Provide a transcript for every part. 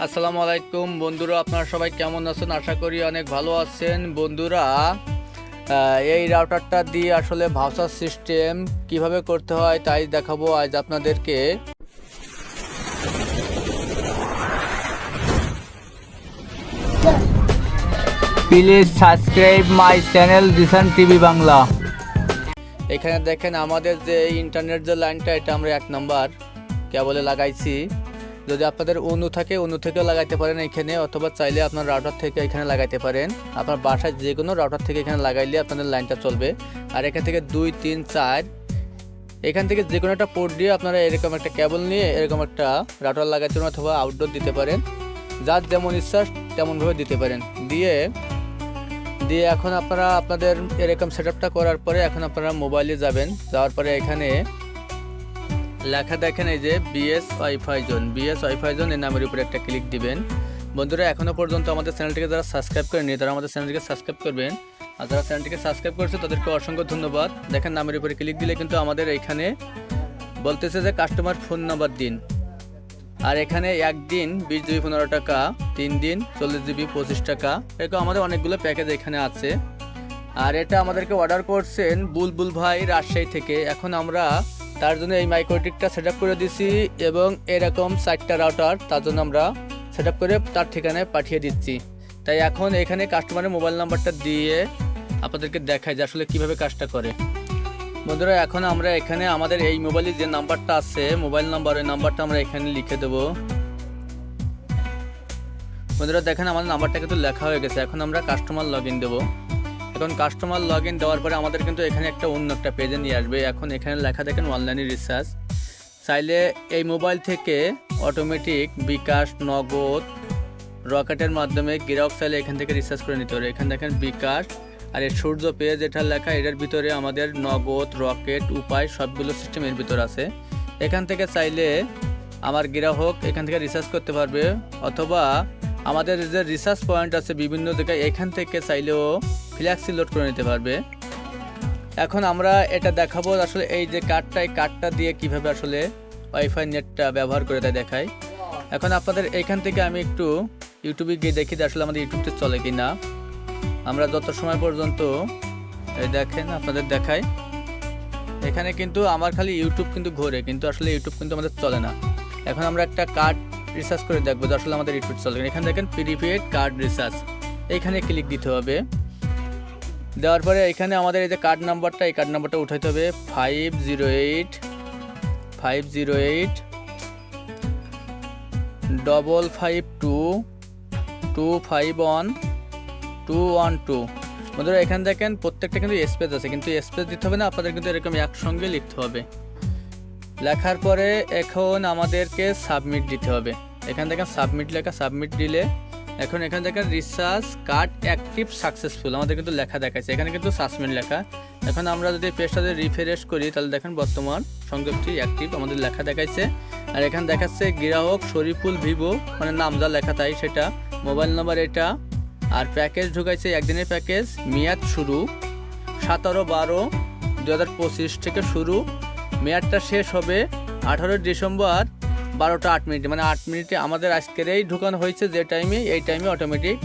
আসসালামু আলাইকুম বন্ধুরা, আপনারা সবাই কেমন আছেন? আশা করি অনেক ভালো আছেন। বন্ধুরা, এই রাউটারটা দিয়ে আসলে ভাউচার সিস্টেম কিভাবে করতে হয় তাই দেখাবো আজ আপনাদেরকে। Please subscribe my channel Jisan TV Bangla. এখানে দেখেন আমাদের যে ইন্টারনেট যে লাইনটা, এটা আমরা 1 নাম্বার কেবলে লাগাইছি। যদি আপনাদের অনু থাকে অনু থেকেও লাগাইতে পারেন এখানে, অথবা চাইলে আপনার রাউটার থেকে এখানে লাগাইতে পারেন। আপনার বাসায় যে কোনো রাউটার থেকে এখানে লাগাইলে আপনাদের লাইনটা চলবে। আর এখান থেকে 2, 3, 4 এখান থেকে যে কোনো একটা পোর্ট দিয়ে আপনারা এরকম একটা কেবল নিয়ে এরকম একটা রাউটার লাগাইতে পারেন, অথবা আউটডোর দিতে পারেন। যার যেমন ইচ্ছা তেমনভাবে দিতে পারেন। দিয়ে এখন আপনারা আপনাদের এরকম সেটআপটা করার পরে এখন আপনারা মোবাইলে যাবেন। যাওয়ার পরে এখানে লেখা দেখেন, এই যে বিএস ওয়াইফাই জোন এই নামের উপরে একটা ক্লিক দিবেন। বন্ধুরা, এখনও পর্যন্ত আমাদের চ্যানেলটিকে যারা সাবস্ক্রাইব করেনি তারা আমাদের চ্যানেলটিকে সাবস্ক্রাইব করবেন। আর যারা চ্যানেলটিকে সাবস্ক্রাইব করেছে তাদেরকে অসংখ্য ধন্যবাদ। দেখেন নামের উপরে ক্লিক দিলে কিন্তু আমাদের এখানে বলতেছে যে কাস্টমার ফোন নাম্বার দিন। আর এখানে 1 দিন 20 জিবি 15 টাকা, 3 দিন 40 জিবি 25 টাকা, এরকম আমাদের অনেকগুলো প্যাকেজ এখানে আছে। আর এটা আমাদেরকে অর্ডার করছেন বুলবুল ভাই রাজশাহী থেকে। এখন আমরা তার জন্য এই মাইক্রোটিকটা সেট আপ করে দিছি এবং এরকম 4টা রাউটার তার জন্য আমরা সেট আপ করে তার ঠিকানায় পাঠিয়ে দিচ্ছি। তাই এখন এখানে কাস্টমারের মোবাইল নাম্বারটা দিয়ে আপনাদেরকে দেখাই যে আসলে কীভাবে কাজটা করে। বন্ধুরা, এখন আমরা এখানে আমাদের এই মোবাইলে যে নাম্বারটা আছে মোবাইল নাম্বার, ওই নাম্বারটা আমরা এখানে লিখে দেবো। বন্ধুরা দেখেন আমাদের নাম্বারটা কিন্তু লেখা হয়ে গেছে। এখন আমরা কাস্টমার লগ ইন দেবো। এখন কাস্টমার লগ ইন দেওয়ার পরে আমাদের কিন্তু এখানে অন্য একটা পেজে নিয়ে আসবে। এখন এখানে লেখা দেখেন অনলাইনে রিচার্জ। চাইলে এই মোবাইল থেকে অটোমেটিক বিকাশ, নগদ, রকেটের মাধ্যমে গ্রাহক চাইলে এখান থেকে রিচার্জ করে নিতে পারে। এখানে দেখেন বিকাশ আর এর সূর্য পেজ যেটা লেখা, এটার ভিতরে আমাদের নগদ, রকেট, উপায় সবগুলো সিস্টেম এর ভিতর আছে। এখান থেকে চাইলে আমার গ্রাহক এখান থেকে রিচার্জ করতে পারবে, অথবা আমাদের যে রিচার্জ পয়েন্ট আছে বিভিন্ন জায়গায়, এখান থেকে চাইলেও ফ্ল্যাক্সি লোড করে নিতে পারবে। এখন আমরা এটা দেখাবো আসলে এই যে কার্ডটা দিয়ে কিভাবে আসলে ওয়াইফাই নেটটা ব্যবহার করে তাই দেখাই। এখন আপনাদের এখান থেকে আমি একটু ইউটিউবে গিয়ে দেখি যে আসলে আমাদের ইউটিউবটা চলে কি না। আমরা যত সময় পর্যন্ত এই দেখেন আপনাদের দেখাই, এখানে কিন্তু আমার খালি ইউটিউব কিন্তু ঘোরে, কিন্তু আসলে ইউটিউব কিন্তু আমাদের চলে না। এখন আমরা একটা কার্ড রিচার্জ করে দেখবো যে আসলে আমাদের ইউটিউব চলে। এখানে দেখেন প্রিপেড কার্ড রিচার্জ, এইখানে ক্লিক দিতে হবে। দেওয়ার পরে এখানে আমাদের এই যে কার্ড নাম্বারটা, এই কার্ড নাম্বারটা উঠাইতে হবে 508 508 552 251 212। বন্ধুরা এখানে দেখেন প্রত্যেকটা কিন্তু স্পেস আছে, কিন্তু স্পেস দিতে হবে না, আপনাদের কিন্তু এরকম একসঙ্গে লিখতে হবে। লেখার পরে এখন আমাদেরকে সাবমিট দিতে হবে। এখানে দেখেন সাবমিট লেখা, সাবমিট দিলে এখন এখানে দেখেন রিচার্জ কার্ড অ্যাক্টিভ সাকসেসফুল আমাদের কিন্তু লেখা দেখাচ্ছে। এখানে কিন্তু সাবমিট লেখা। এখন আমরা যদি পেজটাতে রিফ্রেশ করি তাহলে দেখেন বর্তমান সংযোগটি অ্যাক্টিভ আমাদের লেখা দেখাচ্ছে। আর এখানে দেখাচ্ছে গ্রাহক শরীফুল ভিভো, মানে নাম যা লেখা তাই সেটা, মোবাইল নাম্বার এটা। আর প্যাকেজ ঢুকাইছে 1 দিনের প্যাকেজ, মেয়াদ শুরু 17/12/2025 থেকে শুরু, মেয়াদটা শেষ হবে 18 ডিসেম্বর 12টা 8 মিনিটে, মানে 8 মিনিটে আমাদের আজকের এই ঢুকানো হয়েছে যে টাইমে, এই টাইমে অটোমেটিক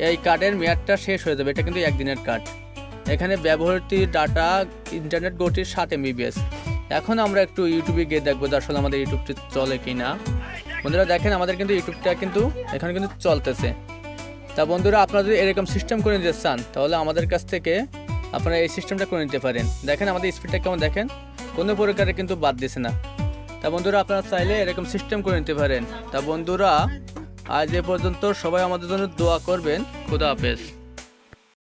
এই কার্ডের মেয়াদটা শেষ হয়ে যাবে। এটা কিন্তু 1 দিনের কার্ড। এখানে ব্যবহৃত ডাটা ইন্টারনেট গতির 7 MBps। এখন আমরা একটু ইউটিউবে গিয়ে দেখবো যে আসলে আমাদের ইউটিউবটি চলে কি না। বন্ধুরা দেখেন আমাদের কিন্তু ইউটিউবটা কিন্তু এখানে কিন্তু চলতেছে। তা বন্ধুরা, আপনারা যদি এরকম সিস্টেম করে নিতে চান তাহলে আমাদের কাছ থেকে আপনারা এই সিস্টেমটা করে নিতে পারেন। দেখেন আমাদের স্পিডটা কেমন, দেখেন কোনো প্রকারে কিন্তু বাদ দিছে না। তা বন্ধুরা আপনারা চাইলে এরকম সিস্টেম করে নিতে পারেন। তা বন্ধুরা আজ এ পর্যন্ত, সবাই আমাদের জন্য দোয়া করবেন। খোদা হাফেজ।